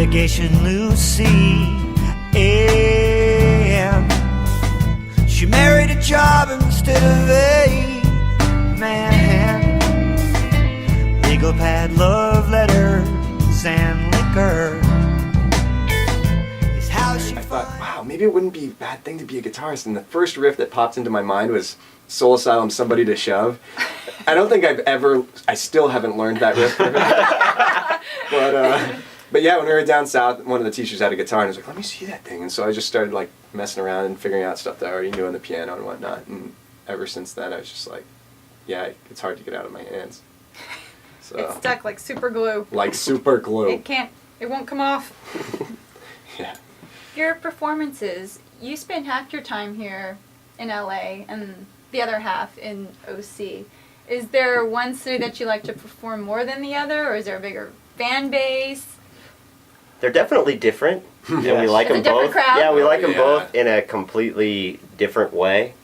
Investigation Lucy. And she married a job instead of a man. Legal pad, love letters, and liquor is how she I thought, wow, maybe it wouldn't be a bad thing to be a guitarist. And the first riff that popped into my mind was Soul Asylum's Somebody to Shove. I don't think I still haven't learned that riff. But yeah, when we were down south, one of the teachers had a guitar and I was like, let me see that thing. And so I just started like messing around and figuring out stuff that I already knew on the piano and whatnot. And ever since then, I was just like, yeah, it's hard to get out of my hands. So, It's stuck like super glue. like super glue. It won't come off. Yeah. Your performances, you spend half your time here in LA and the other half in OC. Is there one city that you like to perform more than the other, or is there a bigger fan base? They're definitely different, and we like It's a them different both. crowd? Yeah, we like them Yeah. both in a completely different way.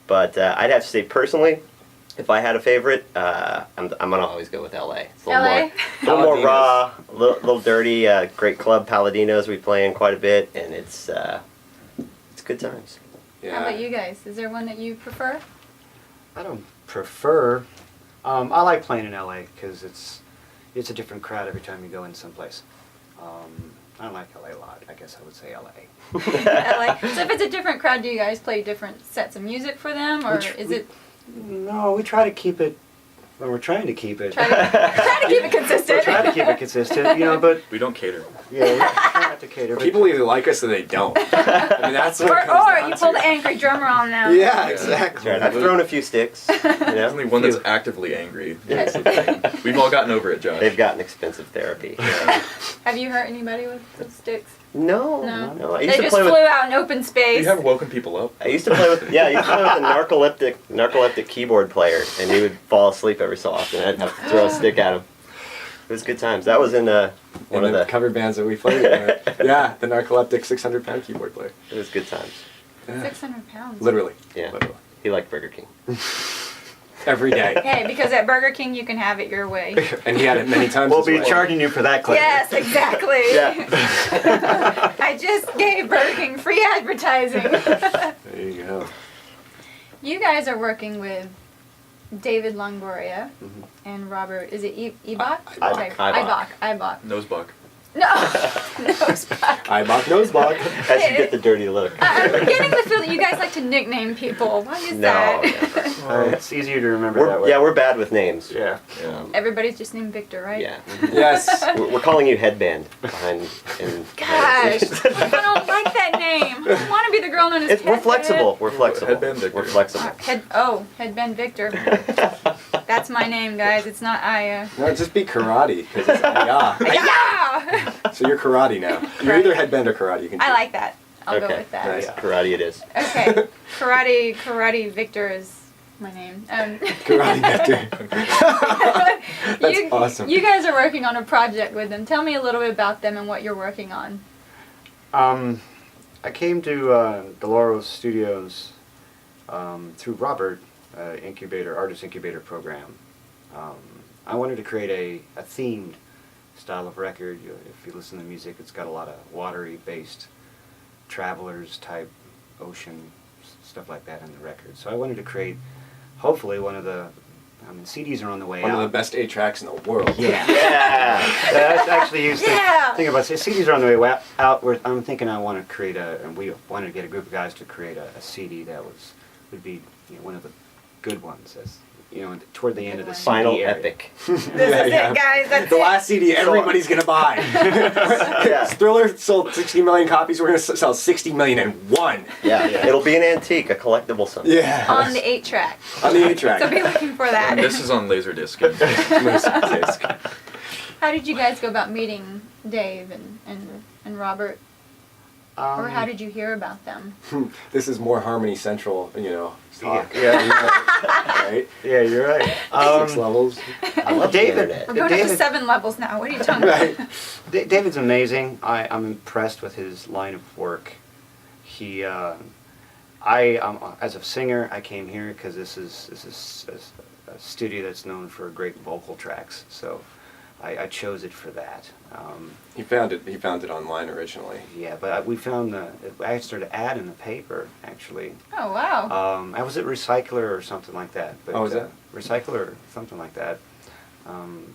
But I'd have to say personally, if I had a favorite, I'm gonna always go with LA. It's a little LA? more, a little more raw, a little dirty. Great club, Paladinos. We play in quite a bit, and it's good times. Yeah. How about you guys? Is there one that you prefer? I don't prefer. I like playing in LA because it's a different crowd every time you go in someplace. I don't like LA a lot. I guess I would say LA. LA. So if it's a different crowd, do you guys play different sets of music for them, or is it No, we try to keep it. Well, we're trying to keep it. try to keep it consistent? We're trying to keep it consistent, but We don't cater. yeah, we try not to cater. But People either like us or they don't. I mean, that's what it comes Or down you pull to. the angry drummer on them. Yeah, exactly. Right, I've thrown a few sticks. You There's only know? one that's actively angry. That's the thing. We've all gotten over it, Josh. They've gotten expensive therapy. Yeah. Have you hurt anybody with those sticks? No. No. I They used to just play flew with. out in open space. You have woken people up. I used to play with. Yeah, I used to play with a narcoleptic keyboard player, and he would fall asleep every so often. I'd have to throw a stick at him. It was good times. That was in one One of of the the. cover bands that we played with. Yeah, the narcoleptic 600-pound keyboard player. It was good times. Yeah. 600 pounds. Literally. Yeah. Literally. He liked Burger King. Every day. Hey, because at Burger King you can have it your way. And he had it many times. we'll as be well. charging you for that clip. Yes, exactly. Yeah. I just gave Burger King free advertising. There you go. You guys are working with David Longoria and Robert, is it Ibach? Ibach. Nosebuck. No, Nosebuck. Ibach Nosebach. As you get the dirty look. I'm getting the feel that you guys like to nickname people. Why is No, that? It's easier to remember that way. we're bad with names. Yeah. Everybody's just named Victor, right? Yeah. Yes. We're calling you Headband behind. Gosh, I don't like that name. I want to be the girl known as We're flexible. We're flexible. Headband Victor. We're flexible. Headband Victor. That's my name, guys. It's not Aya. No, just be karate, because it's yeah. Yeah! So you're karate now. You're either headband or karate. You can I choose. like that. I'll go Okay. with that. Nice. Karate it is. Okay. Karate Victor is my name. Karate Victor. That's awesome. You guys are working on a project with them. Tell me a little bit about them and what you're working on. I came to Dolores Studios through Robert, artist incubator program. I wanted to create a themed style of record. If you listen to music, it's got a lot of watery based travelers type ocean stuff like that in the record. So I wanted to create hopefully one of the CDs are on the way One out. of the best 8 tracks in the world. Yeah. Yeah. That's actually used to Yeah. think about CDs are on the way out. Where I'm thinking I want to create and we wanted to get a group of guys to create a CD that would be one of the good ones, as toward the end of the CD Final area. epic. This is it, guys. That's The it. last CD everybody's gonna buy. Yeah. Thriller sold 60 million copies. We're gonna sell 60 million and one. Yeah. It'll be an antique, a collectible something. Yeah. On the 8-track. On the 8 track. So be looking for that. And this is on Laserdisc. How did you guys go about meeting Dave and Robert? Or how did you hear about them? This is more Harmony Central, talk. Yeah, Right? yeah, you're right. 6 levels. I love David- the internet. We're going up to David- 7 levels now. What are you talking about? Right. David's amazing. I'm impressed with his line of work. He, as a singer, I came here because this is a studio that's known for great vocal tracks. So I chose it for that. He found it online originally. Yeah, but we found I started an ad in the paper, actually. Oh, wow. I was at Recycler or something like that. But, Oh, was that? Recycler or something like that.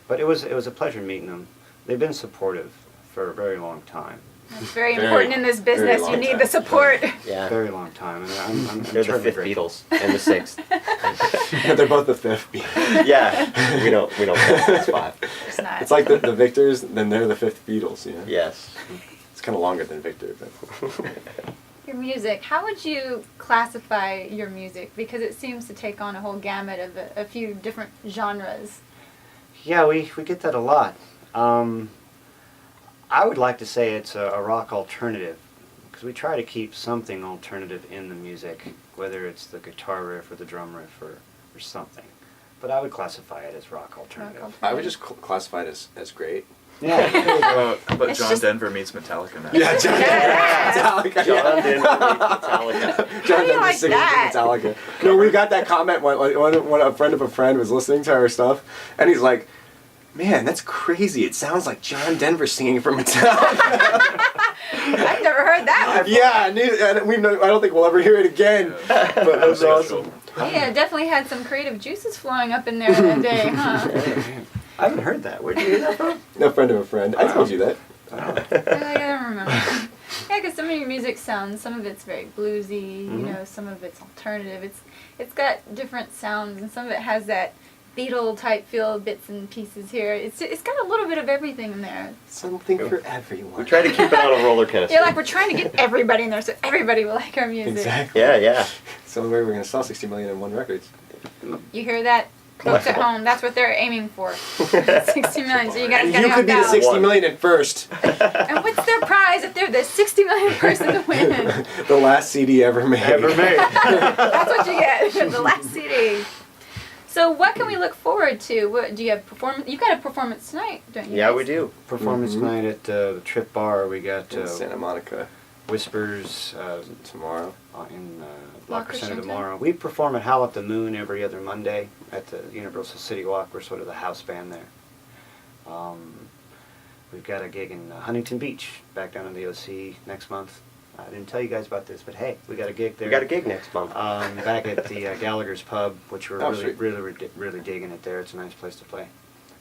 But it was a pleasure meeting them. They've been supportive for a very long time. It's very Very- important in this very business. long You need time. the support. Yeah. Very long time, and I'm They're the eternally fifth grateful. Beatles and the sixth. They're both the fifth. Yeah. We don't count that's five. It's not. It's like the Victors, then they're the fifth Beatles. You know? Yes. It's kind of longer than Victor, but. Your music, how would you classify your music? Because it seems to take on a whole gamut of a few different genres. Yeah, we get that a lot. I would like to say it's a rock alternative, because we try to keep something alternative in the music, whether it's the guitar riff or the drum riff or something. But I would classify it as rock alternative. I would just classify it as great. Yeah, there you go. How about It's John just- Denver meets Metallica now? Yeah, John Yeah. Metallica. John Denver meets Metallica. How John do you Denver like singing that? Metallica. No, we got that comment when a friend of a friend was listening to our stuff, and he's like, "Man, that's crazy. It sounds like John Denver singing for Metallica." I've never heard that before. Yeah, I don't think we'll ever hear it again. But that was awesome. Yeah, definitely had some creative juices flowing up in there that day, huh? I haven't heard that. Where'd you hear that from? A friend of a friend. I told you that. I don't remember. Yeah, because some of your music sounds, some of it's very bluesy, you know, some of it's alternative. It's got different sounds, and some of it has that Beatle type feel, bits and pieces here. It's got a little bit of everything in there. Something for everyone. We try to keep it on a roller coaster. Yeah, like we're trying to get everybody in there so everybody will like our music. Exactly. Yeah. Somewhere we're going to sell 60 million in one records. You hear that? Folks at Collectible. home, that's what they're aiming for. 60 million, so you guys And gotta you help could be the out. 60 million at first. And what's their prize if they're the 60 million person to win? The last CD ever made. That's what you get, the last CD. So what can we look forward to? What do you have performance? You've got a performance tonight, don't you? Yeah, guys? we do. Performance Mhm. tonight at the Trip Bar. We got In Santa Monica Whispers tomorrow. in La La Crescenta Crescenta? tomorrow. We perform at Howl at the Moon every other Monday at the Universal City Walk. We're sort of the house band there. We've got a gig in Huntington Beach, back down in the OC next month. I didn't tell you guys about this, but hey, we got a gig there. We got a gig next month. Back at the Gallagher's Pub, which we're Oh, really, sweet. really digging it there. It's a nice place to play.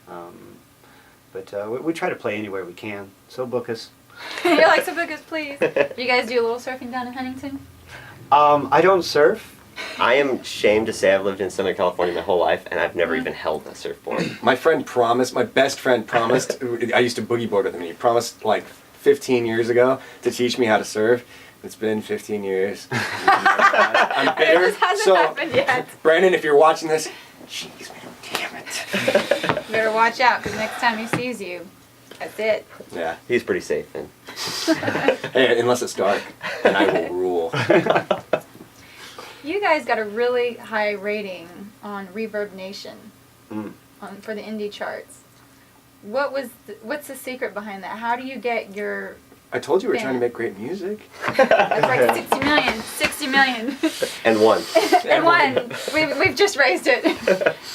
But we try to play anywhere we can, so book us. You're like, so book us, please. Do you guys do a little surfing down in Huntington? I don't surf. I am ashamed to say I've lived in Southern California my whole life, and I've never even held a surfboard. My best friend promised, I used to boogie board with him, and he promised like 15 years ago to teach me how to surf. It's been 15 years. I'm It bitter. just hasn't So, happened yet. Brandon, if you're watching this, jeez, man, damn it. You better watch out, because next time he sees you, that's it. Yeah. He's pretty safe then. Hey, unless it's dark, then I will rule. You guys got a really high rating on Reverb Nation for the indie charts. What's the secret behind that? How do you get your... I told you we're trying to make great music. That's like 60 million. 60 million. And one. And one. We've just raised it.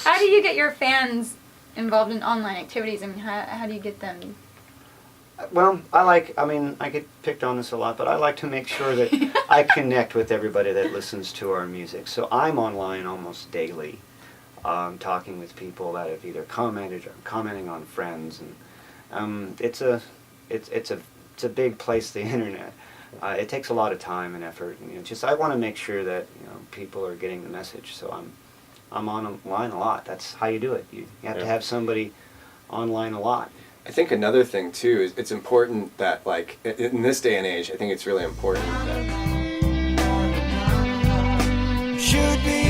How do you get your fans involved in online activities? I mean, how do you get them? Well, I get picked on this a lot, but I like to make sure that I connect with everybody that listens to our music. So I'm online almost daily, talking with people that have either commented or commenting on friends, and it's a big place, the internet. It takes a lot of time and effort, and I want to make sure that people are getting the message. So I'm online a lot. That's how you do it. You have to have somebody online a lot. I think another thing too is it's important that, like, in this day and age, I think it's really important that Should be